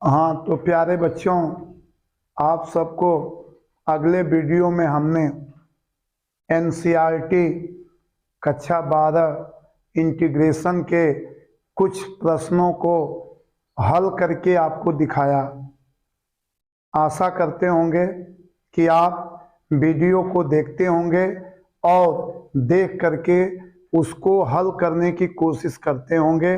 हाँ तो प्यारे बच्चों, आप सबको अगले वीडियो में हमने एनसीईआरटी कक्षा 12 इंटीग्रेशन के कुछ प्रश्नों को हल करके आपको दिखाया। आशा करते होंगे कि आप वीडियो को देखते होंगे और देख करके उसको हल करने की कोशिश करते होंगे।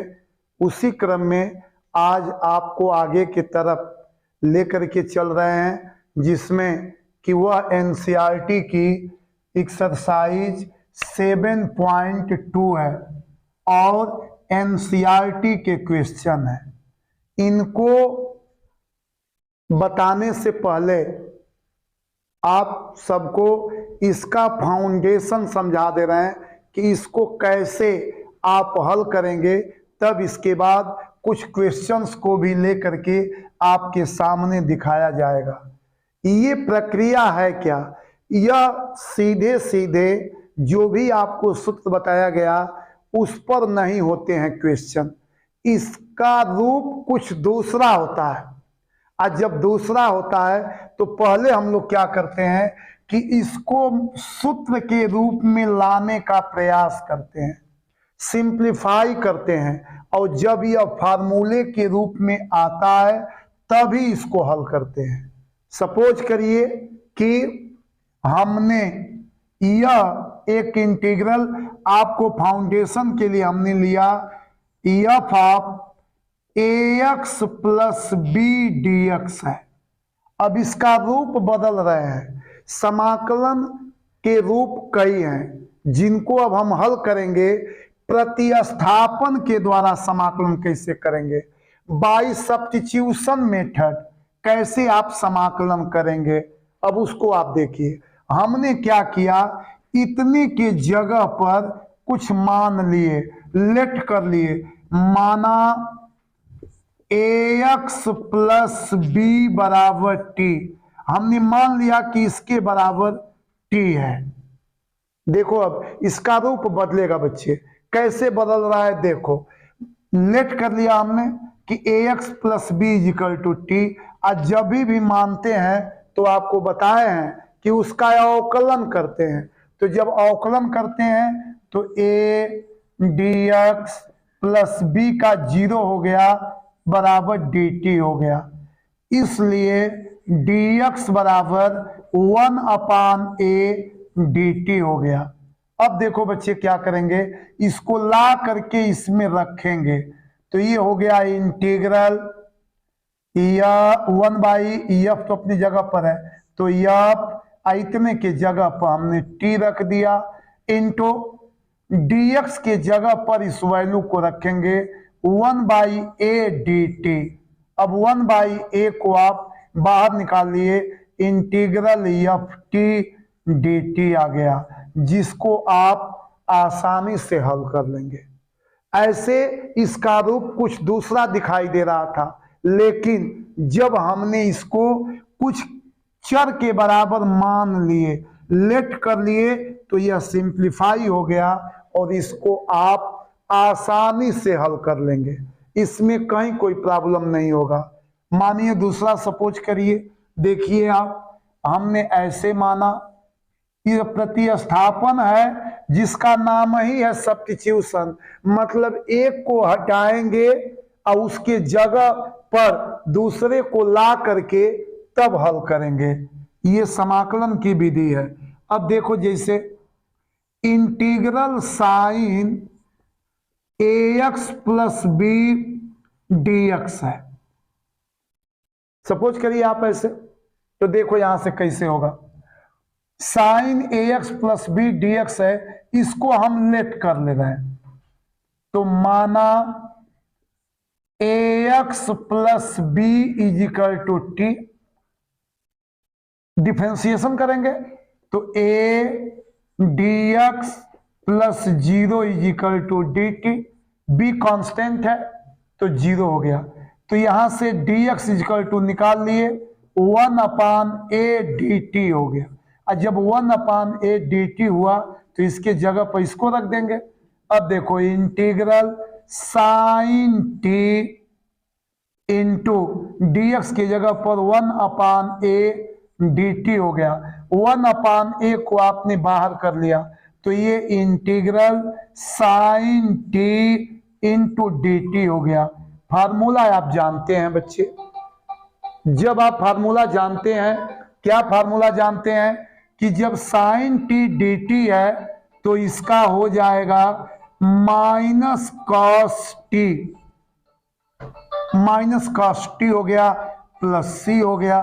उसी क्रम में आज आपको आगे की तरफ लेकर के चल रहे हैं, जिसमें कि वह एनसीईआरटी की एक्सरसाइज 7.2 है और एनसीईआरटी के क्वेश्चन है। इनको बताने से पहले आप सबको इसका फाउंडेशन समझा दे रहे हैं कि इसको कैसे आप हल करेंगे। तब इसके बाद कुछ क्वेश्चंस को भी लेकर के आपके सामने दिखाया जाएगा। ये प्रक्रिया है क्या? यह सीधे सीधे जो भी आपको सूत्र बताया गया उस पर नहीं होते हैं क्वेश्चन। इसका रूप कुछ दूसरा होता है। आज जब दूसरा होता है तो पहले हम लोग क्या करते हैं कि इसको सूत्र के रूप में लाने का प्रयास करते हैं, सिंप्लीफाई करते हैं, और जब यह फार्मूले के रूप में आता है तभी इसको हल करते हैं। सपोज करिए कि हमने यह एक इंटीग्रल आपको फाउंडेशन के लिए हमने लिया f of ax plus b d x है। अब इसका रूप बदल रहे हैं। समाकलन के रूप कई हैं जिनको अब हम हल करेंगे। प्रतिस्थापन के द्वारा समाकलन कैसे करेंगे, बाय सब्स्टिट्यूशन मेथड कैसे आप समाकलन करेंगे, अब उसको आप देखिए। हमने क्या किया, इतने के जगह पर कुछ मान लिए, लेट कर लिए, माना ax प्लस बी बराबर टी। हमने मान लिया कि इसके बराबर टी है। देखो अब इसका रूप बदलेगा बच्चे, कैसे बदल रहा है देखो। लेट कर लिया हमने कि ax plus b equal to t. आज जब भी मानते हैं तो आपको बताए हैं कि उसका अवकलन करते हैं। तो जब अवकलन करते हैं तो a dx प्लस बी का 0 हो गया बराबर dt हो गया। इसलिए dx बराबर 1/a dt हो गया। अब देखो बच्चे क्या करेंगे, इसको ला करके इसमें रखेंगे तो ये हो गया इंटीग्रल, या 1/f तो अपनी जगह पर है तो f इतने के जगह पर हमने t रख दिया, इंटू dx के जगह पर इस वैल्यू को रखेंगे 1/a dt। अब 1/a को आप बाहर निकाल लिए, इंटीग्रल एफ टी dt आ गया, जिसको आप आसानी से हल कर लेंगे। ऐसे इसका रूप कुछ दूसरा दिखाई दे रहा था, लेकिन जब हमने इसको कुछ चर के बराबर मान लिए, लेट कर लिए, तो यह सिंप्लीफाई हो गया और इसको आप आसानी से हल कर लेंगे। इसमें कहीं कोई प्रॉब्लम नहीं होगा। मानिए दूसरा सपोज करिए, देखिए आप, हमने ऐसे माना, यह प्रतिस्थापन है जिसका नाम ही है सब्स्टिट्यूशन। मतलब एक को हटाएंगे और उसके जगह पर दूसरे को ला करके तब हल करेंगे। ये समाकलन की विधि है। अब देखो जैसे integral sine ax plus b dx है। सपोज करिए आप ऐसे, तो देखो यहां से कैसे होगा। Sine ax plus b dx है, इसको हम लेट कर ले रहे हैं तो माना ax plus b equal to t. Differentiation करेंगे तो a dx plus 0 equal to d t. B constant है तो 0 हो गया, तो यहां से dx इजिकल टू निकाल लिए, 1/a dt हो गया। और जब 1/a dt हुआ तो इसके जगह पर इसको रख देंगे। अब देखो integral sine t into d x की जगह पर 1/a dt हो गया। 1/a को आपने बाहर कर लिया तो ये integral sine t into d t हो गया। फार्मूला आप जानते हैं बच्चे, जब आप फार्मूला जानते हैं, क्या फार्मूला जानते हैं कि जब साइन टी डी टी है तो इसका हो जाएगा minus cos T, minus cos T हो गया प्लस सी हो गया।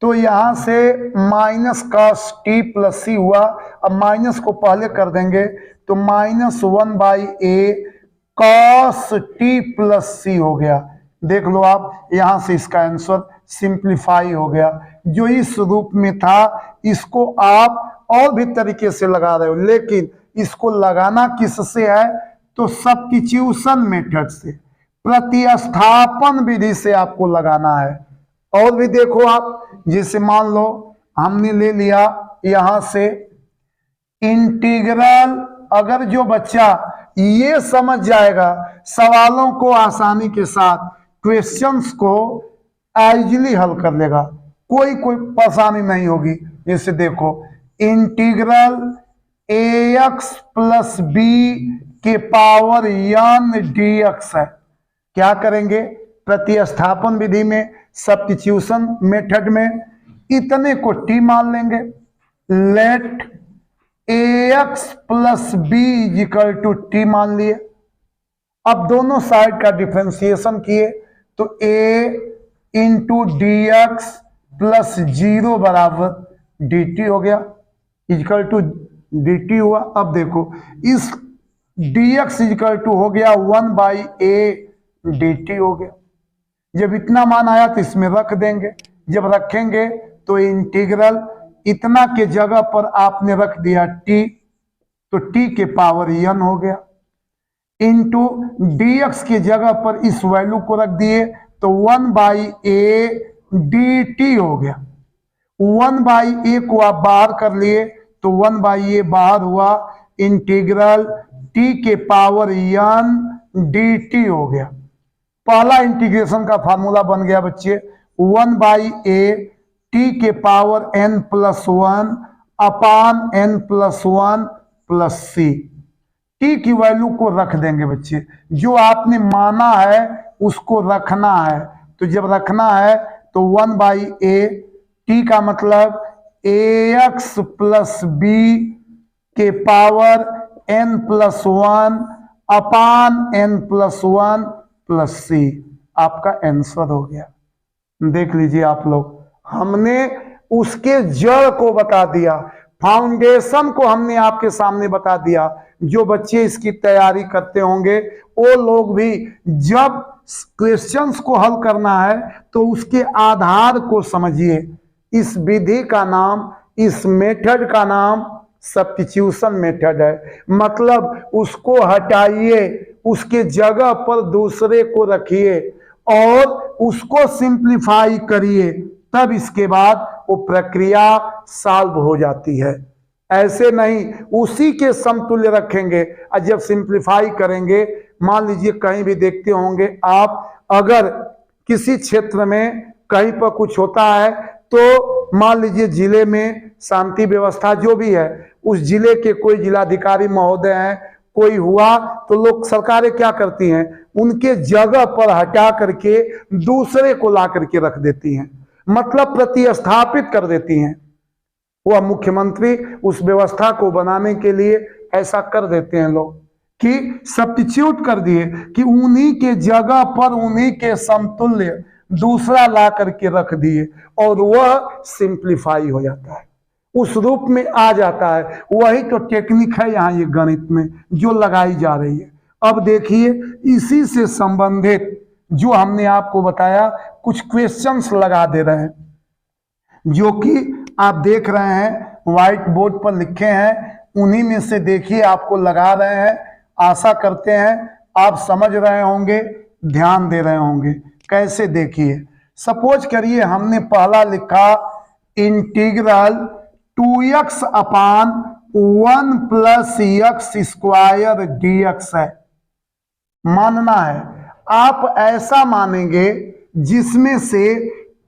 तो यहां से माइनस कॉस टी प्लस सी हुआ। अब माइनस को पहले कर देंगे तो -1/a cos T plus C हो गया। देख लो आप, यहां से इसका आंसर सिंप्लीफाई हो गया। जो इस रूप में था इसको आप और भी तरीके से लगा रहे हो, लेकिन इसको लगाना किससे है तो सब्स्टिट्यूशन मेथड से, प्रतिस्थापन विधि से आपको लगाना है। और भी देखो आप, जैसे मान लो हमने ले लिया यहां से इंटीग्रल, अगर जो बच्चा ये समझ जाएगा सवालों को आसानी के साथ, क्वेश्चंस को इजीली हल कर लेगा, कोई परेशानी नहीं होगी। जैसे देखो इंटीग्रल ax प्लस बी के पावर n dx है, क्या करेंगे प्रतिस्थापन विधि में, सब्स्टिट्यूशन मेथड में इतने को t मान लेंगे। Let ax plus b equal to t मान लिए। अब दोनों साइड का डिफरेंशिएशन किए तो a into d x plus 0 बराबर डी टी हो गया, इक्वल टू डी टी हुआ। अब देखो इस डी एक्स इक्वल टू हो गया 1/a डी टी हो गया। जब इतना मान आया तो इसमें रख देंगे, जब रखेंगे तो इंटीग्रल इतना के जगह पर आपने रख दिया t, तो t के पावर n हो गया, इंटू डी एक्स की जगह पर इस वैल्यू को रख दिए तो 1/a dt हो गया। 1/a को आप बाहर कर लिए तो 1/a बाहर हुआ, इंटीग्रल t के पावर n dt हो गया। पहला इंटीग्रेशन का फार्मूला बन गया बच्चे 1/a t के पावर n+1 अपान n+1 प्लस सी। टी की वैल्यू को रख देंगे बच्चे, जो आपने माना है उसको रखना है। तो जब रखना है तो 1/a टी का मतलब ax प्लस बी के पावर n+1 अपान n+1 प्लस सी, आपका आंसर हो गया। देख लीजिए आप लोग, हमने उसके जड़ को बता दिया, फाउंडेशन को हमने आपके सामने बता दिया। जो बच्चे इसकी तैयारी करते होंगे वो लोग भी जब क्वेश्चंस को हल करना है तो उसके आधार को समझिए। इस विधि का नाम, इस मेथड का नाम सब्स्टिट्यूशन मेथड है। मतलब उसको हटाइए, उसके जगह पर दूसरे को रखिए और उसको सिंप्लीफाई करिए, तब इसके बाद वो प्रक्रिया सॉल्व हो जाती है। ऐसे नहीं उसी के समतुल्य रखेंगे और जब सिंप्लीफाई करेंगे, मान लीजिए कहीं भी देखते होंगे आप, अगर किसी क्षेत्र में कहीं पर कुछ होता है तो मान लीजिए जिले में शांति व्यवस्था जो भी है, उस जिले के कोई जिलाधिकारी महोदय हैं, कोई हुआ तो लोग सरकारें क्या करती हैं, उनके जगह पर हटा करके दूसरे को ला करके रख देती हैं, मतलब प्रतिस्थापित कर देती हैं। वह मुख्यमंत्री उस व्यवस्था को बनाने के लिए ऐसा कर देते हैं लोग कि सब्स्टिट्यूट कर दिए कि उन्हीं के जगह पर उन्हीं के समतुल्य दूसरा ला करके रख दिए और वह सिंप्लीफाई हो जाता है, उस रूप में आ जाता है। वही तो टेक्निक है यहाँ ये गणित में जो लगाई जा रही है। अब देखिए इसी से संबंधित जो हमने आपको बताया, कुछ क्वेश्चंस लगा दे रहे हैं जो कि आप देख रहे हैं व्हाइट बोर्ड पर लिखे हैं, उन्हीं में से देखिए आपको लगा रहे हैं। आशा करते हैं आप समझ रहे होंगे, ध्यान दे रहे होंगे। कैसे देखिए, सपोज करिए हमने पहला लिखा इंटीग्रल 2x अपान 1 प्लस x स्क्वायर dx है, मानना है। आप ऐसा मानेंगे जिसमें से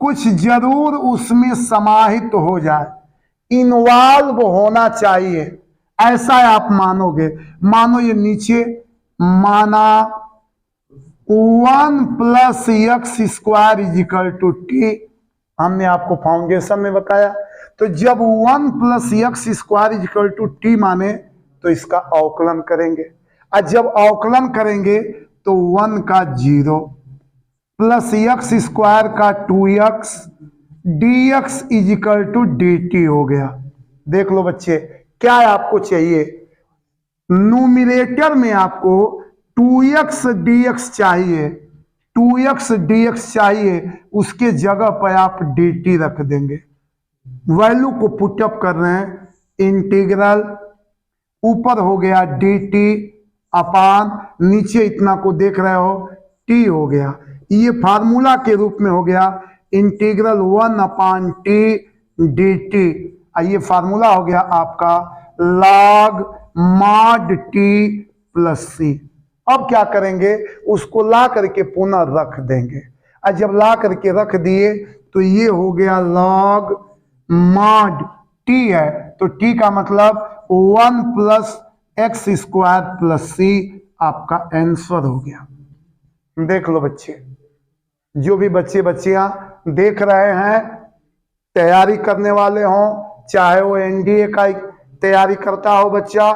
कुछ जरूर उसमें समाहित हो जाए, इन्वॉल्व होना चाहिए, ऐसा आप मानोगे। मानो ये नीचे माना 1 + x² = t, हमने आपको फाउंडेशन में बताया। तो जब 1 + x² = t माने तो इसका अवकलन करेंगे, और जब अवकलन करेंगे तो 1 का 0 प्लस x² का 2x dx = dt हो गया। देख लो बच्चे, क्या आपको चाहिए, न्यूमरेटर में आपको 2x dx चाहिए, 2x dx चाहिए, उसके जगह पर आप dt रख देंगे। वैल्यू को पुटअप कर रहे हैं, इंटीग्रल ऊपर हो गया dt अपान नीचे इतना को देख रहे हो t हो गया। ये फार्मूला के रूप में हो गया इंटीग्रल 1/t dt। ये फार्मूला हो गया आपका log mod t + c। अब क्या करेंगे, उसको ला करके पुनः रख देंगे, और जब ला करके रख दिए तो ये हो गया log mod t है, तो t का मतलब 1 + x² + c आपका आंसर हो गया। देख लो बच्चे, जो भी बच्चियां देख रहे हैं, तैयारी करने वाले हों, चाहे वो एनडीए का तैयारी करता हो बच्चा,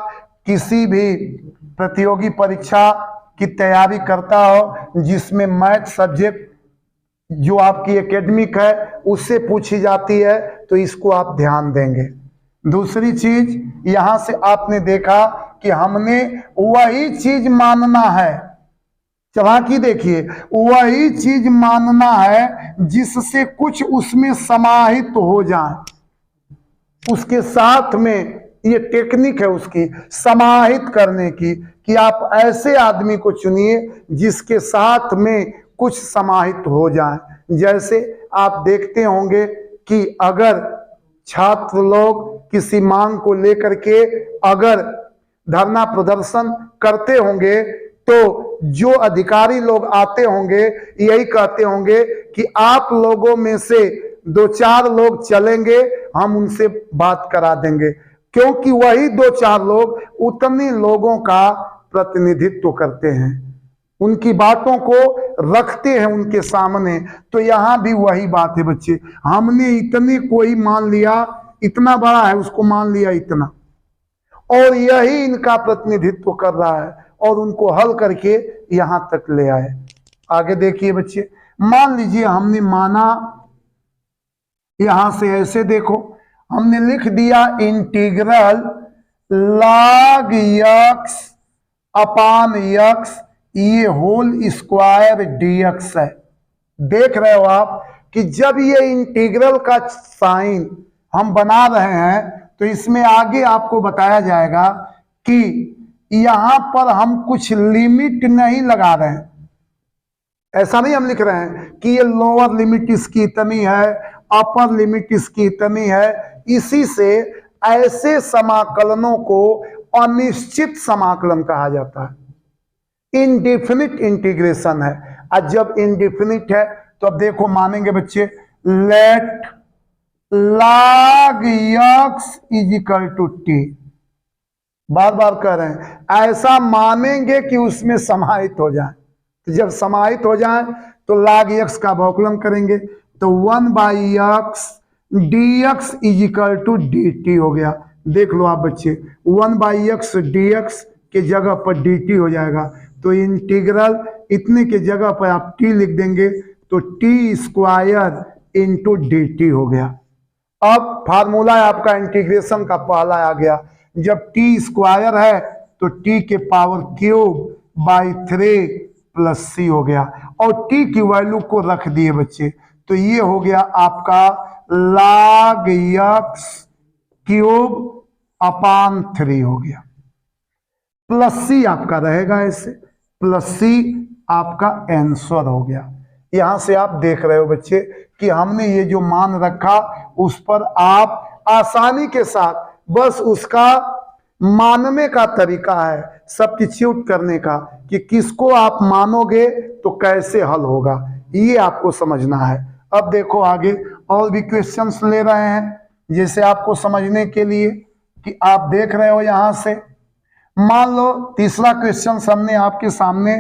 किसी भी प्रतियोगी परीक्षा की तैयारी करता हो जिसमें मैथ सब्जेक्ट जो आपकी एकेडमिक है उससे पूछी जाती है, तो इसको आप ध्यान देंगे। दूसरी चीज, यहां से आपने देखा कि हमने वही चीज मानना है, चालाकी देखिए, वही चीज मानना है जिससे कुछ उसमें समाहित हो जाए। उसके साथ में ये टेक्निक है उसकी समाहित करने की, कि आप ऐसे आदमी को चुनिए जिसके साथ में कुछ समाहित हो जाए। जैसे आप देखते होंगे कि अगर छात्र लोग किसी मांग को लेकर के अगर धरना प्रदर्शन करते होंगे, तो जो अधिकारी लोग आते होंगे यही कहते होंगे कि आप लोगों में से 2-4 लोग चलेंगे, हम उनसे बात करा देंगे, क्योंकि वही 2-4 लोग उतने लोगों का प्रतिनिधित्व करते हैं, उनकी बातों को रखते हैं उनके सामने। तो यहां भी वही बात है बच्चे, हमने इतने कोई मान लिया, इतना बड़ा है उसको मान लिया इतना, और यही इनका प्रतिनिधित्व कर रहा है, और उनको हल करके यहां तक ले आए। आगे देखिए बच्चे, मान लीजिए हमने माना, यहां से ऐसे देखो, हमने लिख दिया इंटीग्रल log x अपान x ये होल स्क्वायर dx है। देख रहे हो आप कि जब ये इंटीग्रल का साइन हम बना रहे हैं तो इसमें आगे आपको बताया जाएगा कि यहां पर हम कुछ लिमिट नहीं लगा रहे हैं, ऐसा नहीं हम लिख रहे हैं कि ये लोअर लिमिट इसकी इतनी है, अपर लिमिट इसकी इतनी है। इसी से ऐसे समाकलनों को अनिश्चित समाकलन कहा जाता है, इनडेफिनिट इंटीग्रेशन है। और जब इनडेफिनिट है तो अब देखो मानेंगे बच्चे, लेट log x = t, बार बार कह रहे हैं ऐसा मानेंगे कि उसमें समाहित हो जाए। तो जब समाहित हो जाए तो log x का अवकलन करेंगे, तो 1/x dx = dt हो गया। देख लो आप बच्चे, 1/x dx के जगह पर dt हो जाएगा, तो इंटीग्रल इतने के जगह पर आप t लिख देंगे, तो t² × dt हो गया। अब फार्मूला आपका इंटीग्रेशन का पहला आ गया, जब t² है तो t के पावर क्यूब /3 + c हो गया, और t की वैल्यू को रख दिए बच्चे, तो ये हो गया आपका log x³ अपान 3 हो गया, +c आपका रहेगा, ऐसे +c आपका आंसर हो गया। यहां से आप देख रहे हो बच्चे कि हमने ये जो मान रखा उस पर आप आसानी के साथ, बस उसका मानने का तरीका है, सब्स्टिट्यूट करने का कि किसको आप मानोगे तो कैसे हल होगा, ये आपको समझना है। अब देखो आगे और भी क्वेश्चंस ले रहे हैं, जैसे आपको समझने के लिए कि आप देख रहे हो यहां से, मान लो तीसरा क्वेश्चन हमने आपके सामने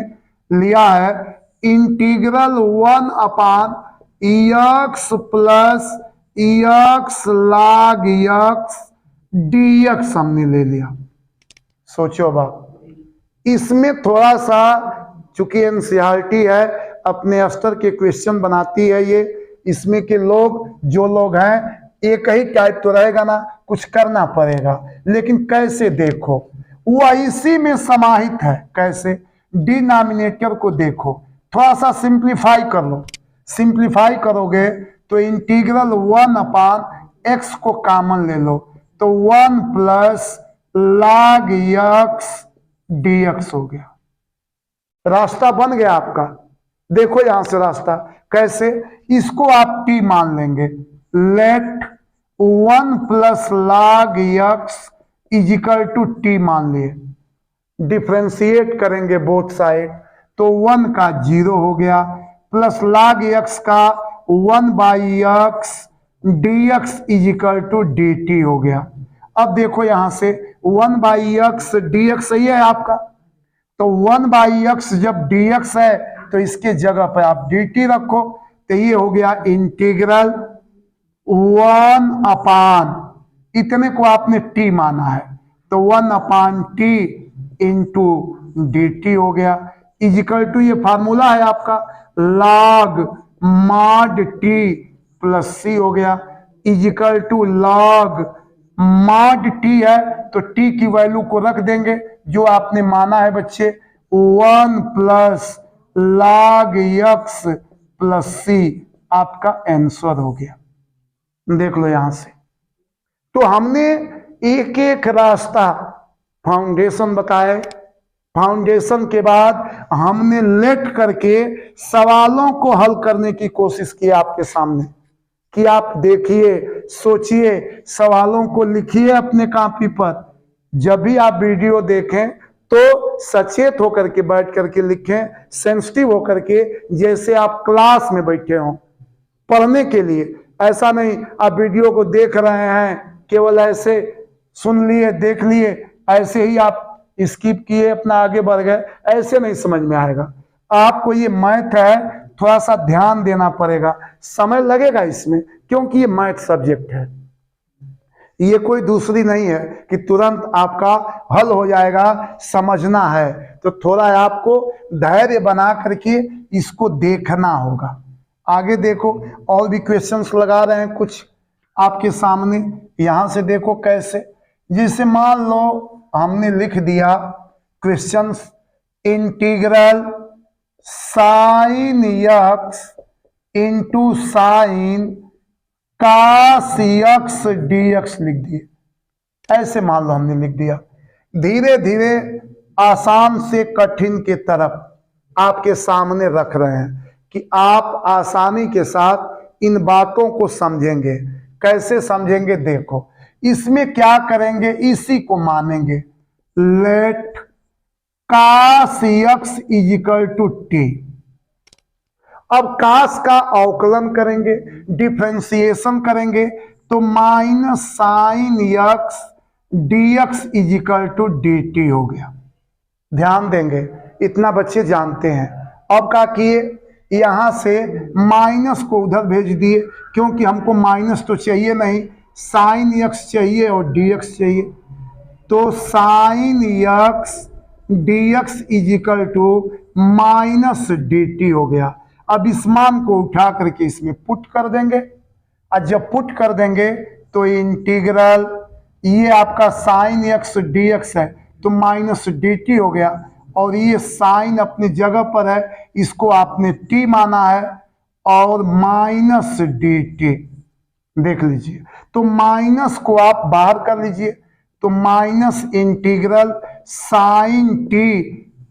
लिया है, integral 1/x plus x log x dx हमने ले लिया। सोचो बाप, इसमें थोड़ा सा चूंकि एनसीईआरटी है, अपने स्तर के क्वेश्चन बनाती है ये, इसमें के लोग जो लोग हैं एक ही टाइप तो रहेगा ना, कुछ करना पड़ेगा, लेकिन कैसे देखो वह इसी में समाहित है। कैसे, डिनोमिनेटर को देखो, थोड़ा सा सिंप्लीफाई कर लो, सिंप्लीफाई करोगे तो इंटीग्रल 1/x को कॉमन ले लो तो 1 प्लस log x dx हो गया। रास्ता बन गया आपका। देखो यहां से रास्ता कैसे, इसको आप t मान लेंगे, let 1 plus log x is equal to t मान लिए, डिफ्रेंशिएट करेंगे बोथ साइड तो 1 का 0 हो गया, प्लस log x का 1/x dx is equal to dt हो गया। अब देखो यहां से 1/x dx सही है आपका, तो 1/x जब dx है तो इसके जगह पर आप dt रखो, तो ये हो गया इंटीग्रल 1/, इतने को आपने t माना है तो 1/t इंटू dt हो गया, इजिकल टू ये फार्मूला है आपका log mod t plus c हो गया, equal to log mod t है तो t की वैल्यू को रख देंगे जो आपने माना है बच्चे, 1 plus log x plus c आपका आंसर हो गया। देख लो यहां से, तो हमने एक एक रास्ता फाउंडेशन बताए, फाउंडेशन के बाद हमने लेट करके सवालों को हल करने की कोशिश की आपके सामने कि आप देखिए, सोचिए, सवालों को लिखिए अपने कॉपी पर। जब भी आप वीडियो देखें तो सचेत होकर के बैठ करके लिखें, सेंसिटिव होकर के, जैसे आप क्लास में बैठे हो पढ़ने के लिए। ऐसा नहीं आप वीडियो को देख रहे हैं केवल ऐसे सुन लिए, देख लिए, ऐसे ही आप स्किप किए अपना आगे बढ़ गए, ऐसे नहीं समझ में आएगा। आपको ये मैथ है, थोड़ा सा ध्यान देना पड़ेगा, समय लगेगा इसमें, क्योंकि ये मैथ सब्जेक्ट है, ये कोई दूसरी नहीं है कि तुरंत आपका हल हो जाएगा। समझना है तो थोड़ा आपको धैर्य बना करके इसको देखना होगा। आगे देखो और भी क्वेश्चंस लगा रहे हैं कुछ आपके सामने, यहां से देखो कैसे, जैसे मान लो हमने लिख दिया questions, integral sine x into sine cos x dx लिख दिए, ऐसे मान लो हमने लिख दिया। धीरे धीरे आसान से कठिन के तरफ आपके सामने रख रहे हैं कि आप आसानी के साथ इन बातों को समझेंगे। कैसे समझेंगे, देखो इसमें क्या करेंगे, इसी को मानेंगे, let cos x is equal to t। अब cos का अवकलन करेंगे, डिफरेंशिएशन करेंगे तो minus sine x dx is equal to dt हो गया। ध्यान देंगे, इतना बच्चे जानते हैं। अब क्या किए, यहां से माइनस को उधर भेज दिए, क्योंकि हमको माइनस तो चाहिए नहीं, साइन x चाहिए और dx चाहिए, तो sine x dx is equal to minus dt हो गया। अब इस मान को उठा करके इसमें पुट कर देंगे, और जब पुट कर देंगे तो इंटीग्रल, ये आपका साइन x dx है तो माइनस dt हो गया, और ये साइन अपनी जगह पर है, इसको आपने t माना है, और माइनस dt देख लीजिए, तो माइनस को आप बाहर कर लीजिए, तो minus integral sine t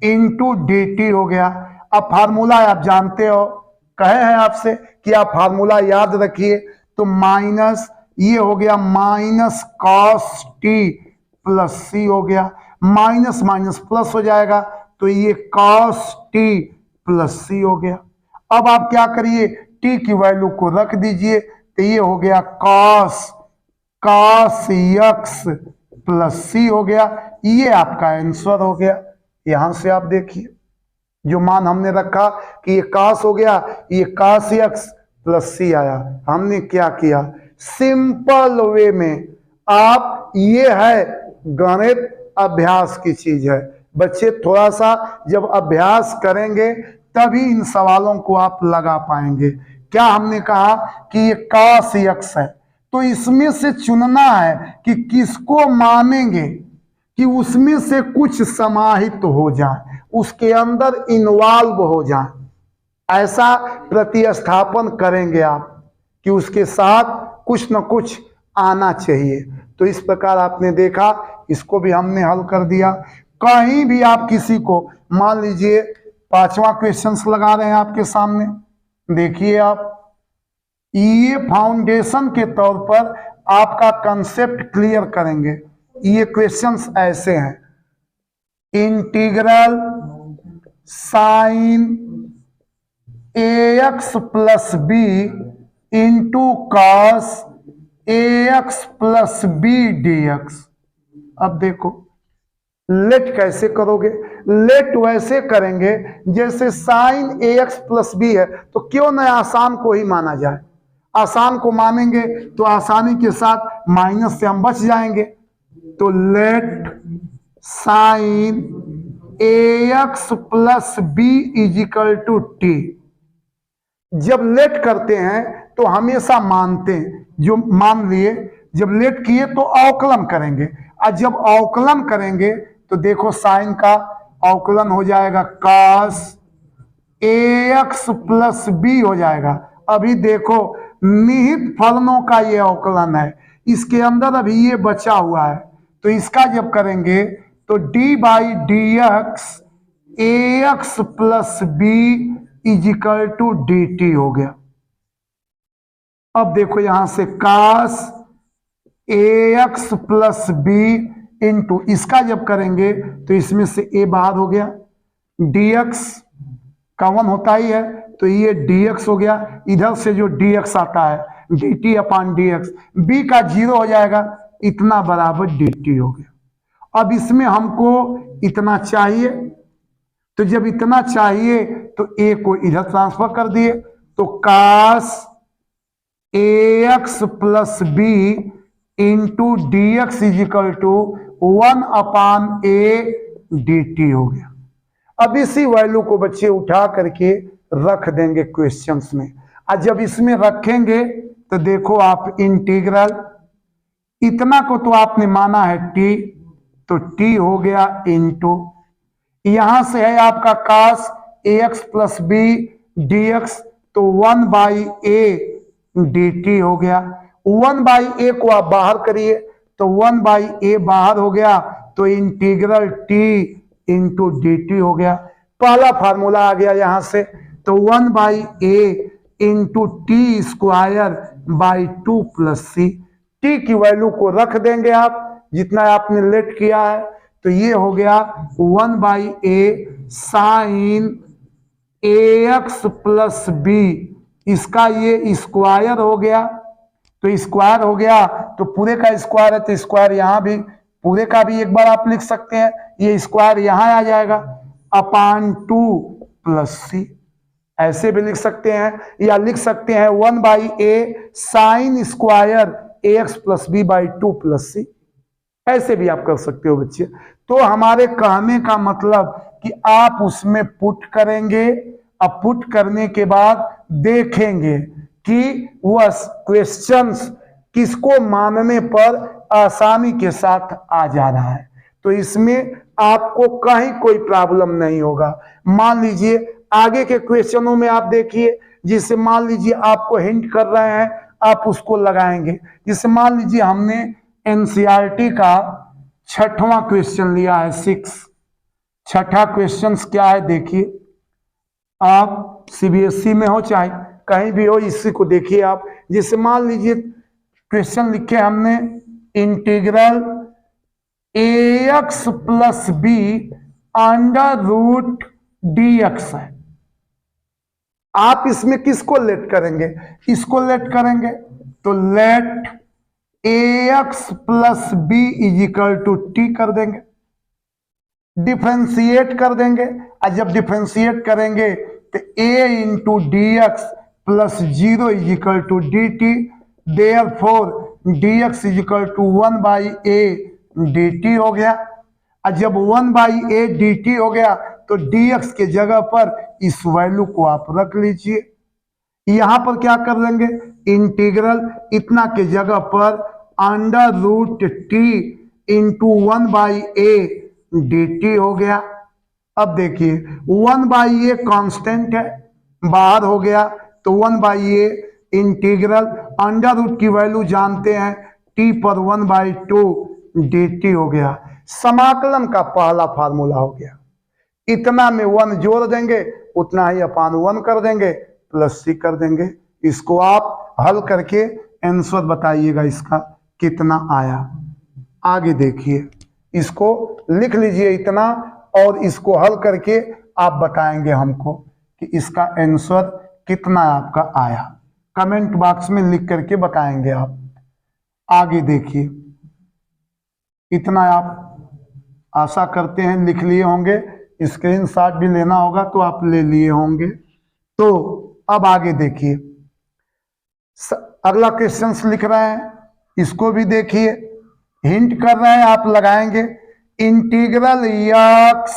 into dt हो गया। अब फार्मूला आप जानते हो, कहे हैं आपसे कि आप फार्मूला याद रखिए, तो माइनस ये हो गया minus cos t plus c हो गया। माइनस माइनस प्लस हो जाएगा, तो ये cos t प्लस सी हो गया। अब आप क्या करिए, t की वैल्यू को रख दीजिए, तो ये हो गया cos x प्लस सी हो गया। ये आपका आंसर हो गया। यहां से आप देखिए जो मान हमने रखा कि ये cos हो गया, ये cos x प्लस सी आया। हमने क्या किया, सिंपल वे में आप, ये है गणित अभ्यास की चीज है। बच्चे थोड़ा सा जब अभ्यास करेंगे तभी इन सवालों को आप लगा पाएंगे। क्या हमने कहा कि ये cos x है, तो इसमें से चुनना है कि किसको मानेंगे कि उसमें से कुछ समाहित हो जाए, उसके अंदर इन्वॉल्व हो जाए। ऐसा प्रतिस्थापन करेंगे आप कि उसके साथ कुछ न कुछ आना चाहिए। तो इस प्रकार आपने देखा, इसको भी हमने हल कर दिया। कहीं भी आप किसी को, मान लीजिए 5वां क्वेश्चंस लगा रहे हैं आपके सामने, देखिए आप, ये फाउंडेशन के तौर पर आपका कंसेप्ट क्लियर करेंगे। ये क्वेश्चंस ऐसे हैं, integral sine ax plus b into cos ax plus b dx। अब देखो लेट कैसे करोगे, लेट वैसे करेंगे जैसे साइन ax प्लस बी है, तो क्यों न आसान को ही माना जाए। आसान को मानेंगे तो आसानी के साथ माइनस से हम बच जाएंगे। तो let sine ax plus b equal to t. जब लेट करते हैं तो हमेशा मानते हैं, जो मान लिए जब लेट किए तो अवकलन करेंगे, और जब अवकलन करेंगे तो देखो साइन का अवकलन हो जाएगा cos ax प्लस बी हो जाएगा। अभी देखो निहित फलनों का ये अवकलन है, इसके अंदर अभी ये बचा हुआ है, तो इसका जब करेंगे तो d by d x ax plus b equal to d t हो गया। अब देखो यहां से cos ax plus b into, इसका जब करेंगे तो इसमें से a बाहर हो गया, dx कॉमन होता ही है, तो ये dx हो गया। इधर से जो dx आता है dt अपान dx, b का 0 हो जाएगा, इतना बराबर dt हो गया। अब इसमें हमको इतना चाहिए, तो जब इतना चाहिए तो a को इधर ट्रांसफर कर दिए, तो cos ax plus b into d x equal to 1 upon a d t हो गया। अब इसी वैल्यू को बच्चे उठा करके रख देंगे क्वेश्चंस में, और जब इसमें रखेंगे तो देखो आप इंटीग्रल, इतना को तो आपने माना है t, तो t हो गया इंटू, यहां से है आपका cos ax plus b d x, तो 1 बाई ए डी टी हो गया। 1 बाई ए को आप बाहर करिए तो 1 बाई ए बाहर हो गया, तो integral t into d t हो गया। पहला फार्मूला आ गया यहां से, तो 1 by a into t square by 2 plus c. T की वैल्यू को रख देंगे आप जितना आपने लेट किया है, तो ये हो गया 1 by A sine ax plus b, इसका ये स्क्वायर हो गया, तो स्क्वायर हो गया तो पूरे का स्क्वायर है, तो स्क्वायर यहां भी पूरे का भी एक बार आप लिख सकते हैं, ये स्क्वायर यहां आ जाएगा अपान 2 प्लस सी। ऐसे भी लिख सकते हैं, या लिख सकते हैं 1 by A sine square ax plus B by 2 plus C. ऐसे भी आप कर सकते हो बच्चे। तो हमारे कहने का मतलब कि आप उसमें पुट करेंगे, अब पुट करने के बाद देखेंगे कि वह क्वेश्चंस किसको मानने पर आसानी के साथ आ जा रहा है। तो इसमें आपको कहीं कोई प्रॉब्लम नहीं होगा। मान लीजिए आगे के क्वेश्चनों में आप देखिए, जिसे मान लीजिए आपको हिंट कर रहे हैं, आप उसको लगाएंगे। जिसे मान लीजिए हमने एनसीईआरटी का 6वां क्वेश्चन लिया है, 6। छठा क्वेश्चन क्या है देखिए, आप सीबीएसई में हो चाहे कहीं भी हो, इसी को देखिए आप। जैसे मान लीजिए क्वेश्चन लिखे हमने integral ax plus b under root dx है। आप इसमें किसको लेट करेंगे? इसको लेट करेंगे, तो let ax plus b is equal to t कर देंगे, डिफ्रेंशिएट कर देंगे। और जब डिफ्रेंशिएट करेंगे तो a into d x plus 0 is equal to d t, therefore d x is equal to 1 by a d t हो गया। और जब 1 बाई ए डी टी हो गया तो डी एक्स के जगह पर इस वैल्यू को आप रख लीजिए। यहां पर क्या कर लेंगे? इंटीग्रल इतना के जगह पर under root t into 1 by a d t हो गया। अब देखिए 1 बाई ए कॉन्स्टेंट है, बाहर हो गया, तो 1 by a integral under root की वैल्यू जानते हैं, टी पर 1 बाई 2 डी टी हो गया। समाकलन का पहला फार्मूला हो गया। इतना में 1 जोड़ देंगे, उतना ही अपान 1 कर देंगे, प्लस सी कर देंगे। इसको आप हल करके आंसर बताइएगा इसका कितना आया। आगे देखिए, इसको लिख लीजिए इतना, और इसको हल करके आप बताएंगे हमको कि इसका आंसर कितना आपका आया। कमेंट बॉक्स में लिख करके बताएंगे आप। आगे देखिए, इतना आप आशा करते हैं लिख लिए होंगे, स्क्रीनशॉट भी लेना होगा तो आप ले लिए होंगे। तो अब आगे देखिए, अगला क्वेश्चंस लिख रहे हैं, इसको भी देखिए, हिंट कर रहे हैं, आप लगाएंगे। Integral x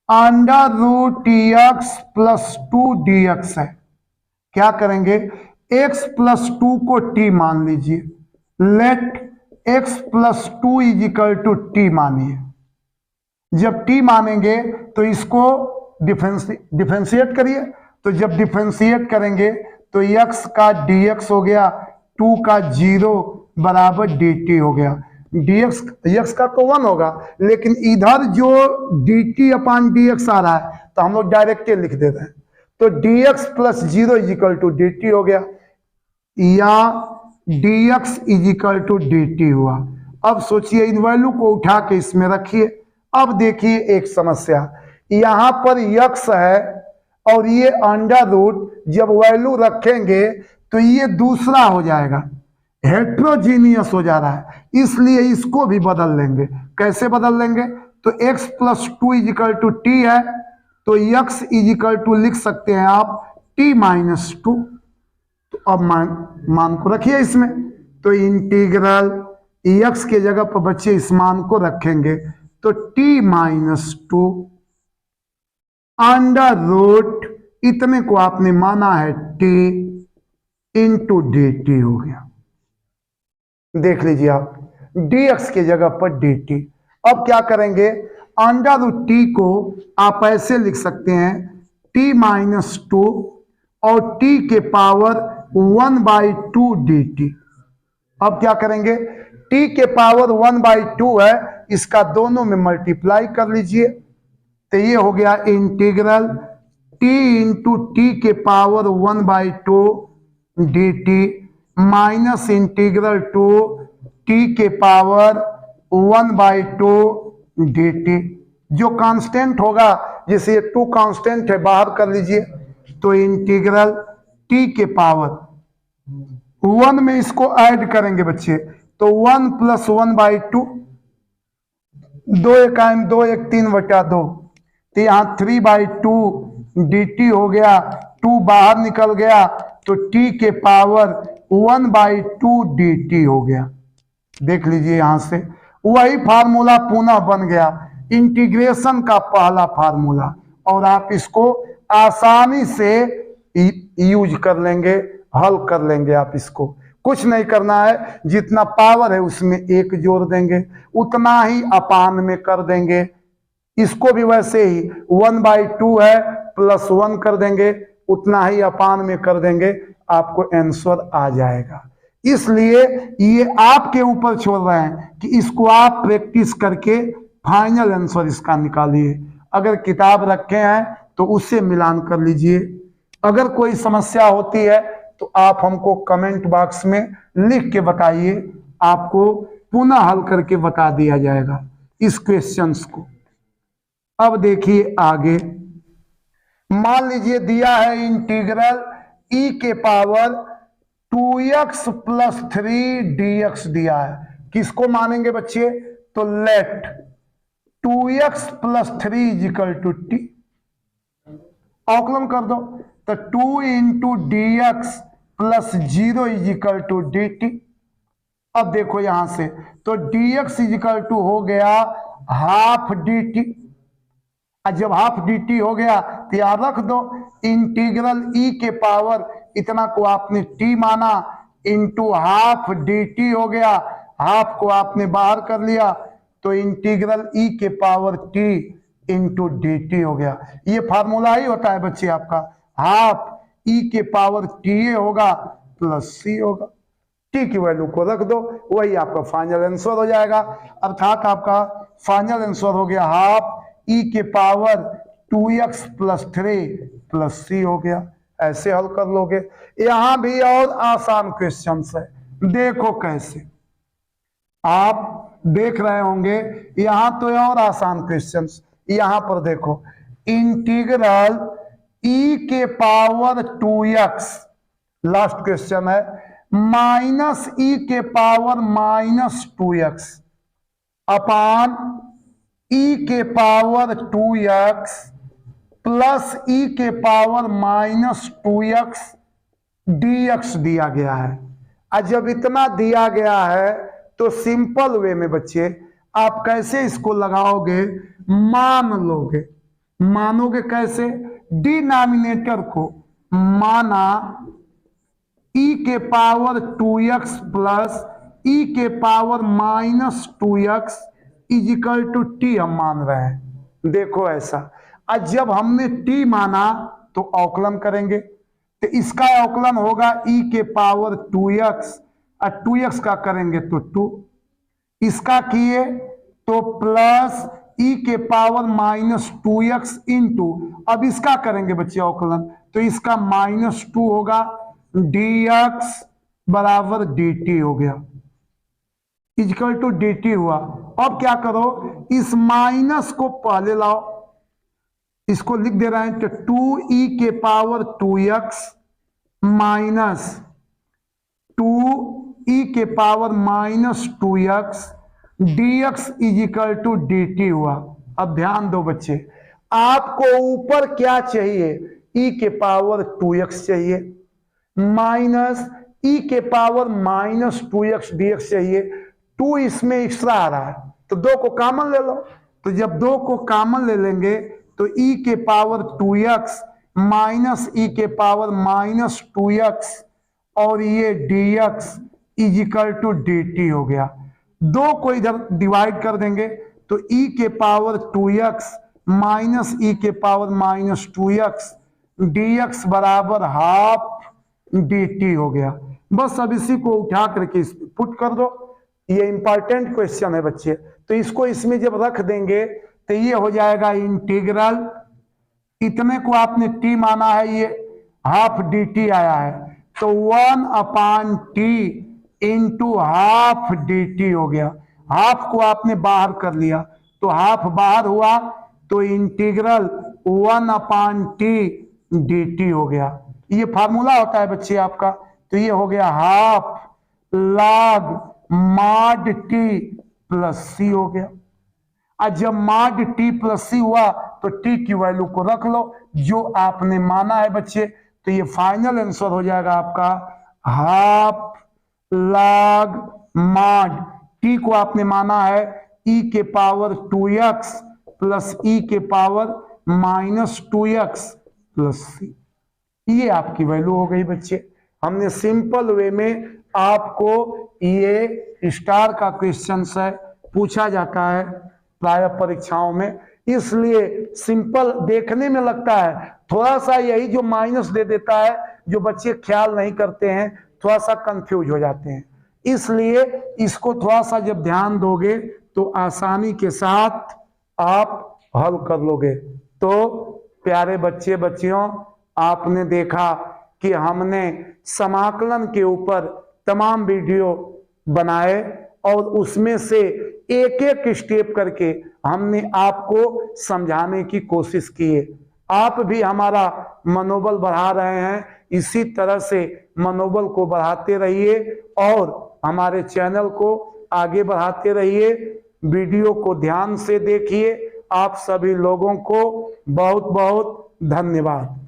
under root x plus 2 d x है। क्या करेंगे? x प्लस 2 को t मान लीजिए, let x plus 2 is equal to t मानिए। जब t मानेंगे तो इसको डिफरेंशिएट करिए, तो जब डिफरेंशिएट करेंगे तो x का dx हो गया, 2 का 0 बराबर dt हो गया। dx x का तो 1 होगा, लेकिन इधर जो dt अपान dx आ रहा है तो हम लोग डायरेक्ट लिख देते हैं, तो dx plus 0 is equal to dt हो गया, या dx is equal to dt हुआ। अब सोचिए, इन वैल्यू को उठा के इसमें रखिए। अब देखिए एक समस्या, यहां पर x है और ये अंडर रूट, जब वैल्यू रखेंगे तो ये दूसरा हो जाएगा, हेट्रोजीनियस हो जा रहा है, इसलिए इसको भी बदल लेंगे। कैसे बदल लेंगे? तो x plus 2 is equal to t है, तो x इज इक्वल टू लिख सकते हैं आप t माइनस 2। तो अब मान को रखिए इसमें, तो इंटीग्रल x के जगह पर बच्चे इस मान को रखेंगे, तो t माइनस 2 अंडर रूट इतने को आपने माना है t इंटू डी टी हो गया। देख लीजिए आप, dx के जगह पर dt। अब क्या करेंगे? अंडर रूट टी को आप ऐसे लिख सकते हैं, t माइनस 2 और t के पावर 1 बाई 2 dt। अब क्या करेंगे? t के पावर 1 बाई 2 है, इसका दोनों में मल्टीप्लाई कर लीजिए, तो ये हो गया इंटीग्रल t इंटू टी के power 1 by 2 dt minus integral two t के पावर 1 बाई 2 dt। जो कांस्टेंट होगा, जैसे ये 2 कांस्टेंट है, बाहर कर लीजिए, तो इंटीग्रल t के पावर 1 में इसको ऐड करेंगे बच्चे, तो 1 प्लस 1 बाई 2, 2 1 2 1 3 बटा 2, तो यहाँ 3 बाई 2 dt हो गया, 2 बाहर निकल गया तो t के पावर 1 बाई 2 dt हो गया। देख लीजिए, यहां से वही फार्मूला पुनः बन गया, इंटीग्रेशन का पहला फार्मूला, और आप इसको आसानी से यूज कर लेंगे, हल कर लेंगे। आप इसको कुछ नहीं करना है, जितना पावर है उसमें 1 जोड़ देंगे, उतना ही अपान में कर देंगे। इसको भी वैसे ही 1 बाई 2 है, प्लस 1 कर देंगे, उतना ही अपान में कर देंगे, आपको आंसर आ जाएगा। इसलिए ये आपके ऊपर छोड़ रहे हैं कि इसको आप प्रैक्टिस करके फाइनल आंसर इसका निकालिए। अगर किताब रखे हैं तो उससे मिलान कर लीजिए। अगर कोई समस्या होती है तो आप हमको कमेंट बॉक्स में लिख के बताइए, आपको पुनः हल करके बता दिया जाएगा इस क्वेश्चंस को। अब देखिए आगे, मान लीजिए दिया है इंटीग्रल e के पावर 2x प्लस 3 dx दिया है। किसको मानेंगे बच्चे? तो let 2x plus 3 is equal to t, अवकलन कर दो। तो 2 into d x plus 0 is equal to d t. अब देखो यहां से, तो d x is equal to हो गया हाफ डी टी। जब हाफ डी टी हो गया तो याद रख दो इंटीग्रल ई के पावर इतना को आपने टी माना इंटू हाफ डी टी हो गया, हाफ को आपने बाहर कर लिया तो इंटीग्रल ई के power T into d t हो गया। ये फार्मूला ही होता है बच्चे आपका, हाफ ई के पावर टी ए होगा प्लस सी होगा। टी की वैल्यू को रख दो, वही आपका फाइनल आंसर हो जाएगा। अर्थात आपका फाइनल आंसर हो गया हाफ ई के power 2x plus 3 plus C हो गया। ऐसे हल कर लोगे। यहां भी और आसान क्वेश्चंस है, देखो कैसे। आप देख रहे होंगे यहां तो और आसान क्वेश्चंस। यहां पर देखो इंटीग्रल ई के पावर 2x, लास्ट क्वेश्चन है, माइनस ई के पावर माइनस 2x अपान ई के पावर 2x प्लस ई के पावर माइनस 2x dx दिया गया है। और जब इतना दिया गया है तो सिंपल वे में बच्चे आप कैसे इसको लगाओगे, मान लोगे। मानोगे कैसे? डिनोमिनेटर को माना ई के पावर 2x प्लस ई के power minus 2x equal to t हम मान रहे हैं। देखो ऐसा, आज जब हमने टी माना तो अवकलन करेंगे, तो इसका अवकलन होगा ई के पावर 2x और 2x का करेंगे तो 2, इसका किए तो प्लस ई के पावर माइनस 2x इंटू, अब इसका करेंगे बच्चे अवकलन, तो इसका -2 होगा, dx बराबर dt हो गया, इक्वल टू dt हुआ। अब क्या करो, इस माइनस को पहले लाओ, इसको लिख दे रहे हैं तो 2e के पावर 2x माइनस 2e के power minus 2x dx is equal to dt हुआ। अब ध्यान दो बच्चे, आपको ऊपर क्या चाहिए, e के पावर 2x चाहिए, माइनस e के पावर माइनस 2x dx चाहिए। 2 इसमें एक्स्ट्रा आ रहा है तो 2 को कॉमन ले लो, तो जब 2 को कॉमन ले लेंगे तो e के पावर 2x माइनस e के पावर माइनस 2x और ये dx is equal to dt हो गया। 2 को इधर डिवाइड कर देंगे तो e के पावर 2x माइनस e के पावर माइनस 2x dx बराबर हाफ dt हो गया। बस अब इसी को उठा करके पुट कर दो। ये इंपॉर्टेंट क्वेश्चन है बच्चे, तो इसको इसमें जब रख देंगे तो ये हो जाएगा इंटीग्रल, इतने को आपने टी माना है, ये हाफ डी टी आया है तो 1/t into half d t हो गया। हाफ को आपने बाहर कर लिया तो हाफ बाहर हुआ तो इंटीग्रल 1/t dt हो गया। ये फार्मूला होता है बच्चे आपका, तो ये हो गया half log mod t plus C हो गया। और जब mod t प्लस सी हुआ तो t की वैल्यू को रख लो जो आपने माना है बच्चे, तो ये फाइनल आंसर हो जाएगा आपका हाफ log mod t को आपने माना है e के पावर 2x प्लस e के पावर माइनस 2x प्लस सी। ये आपकी वैल्यू हो गई बच्चे। हमने सिंपल वे में आपको, ये स्टार का क्वेश्चन है, पूछा जाता है प्राय परीक्षाओं में, इसलिए सिंपल देखने में लगता है, थोड़ा सा यही जो माइनस दे देता है जो बच्चे ख्याल नहीं करते हैं, थोड़ा सा कंफ्यूज हो जाते हैं। इसलिए इसको थोड़ा सा जब ध्यान दोगे तो आसानी के साथ आप हल कर लोगे। तो प्यारे बच्चे बच्चियों, आपने देखा कि हमने समाकलन के ऊपर तमाम वीडियो बनाए और उसमें से एक एक स्टेप करके हमने आपको समझाने की कोशिश की है। आप भी हमारा मनोबल बढ़ा रहे हैं, इसी तरह से मनोबल को बढ़ाते रहिए और हमारे चैनल को आगे बढ़ाते रहिए। वीडियो को ध्यान से देखिए। आप सभी लोगों को बहुत बहुत धन्यवाद।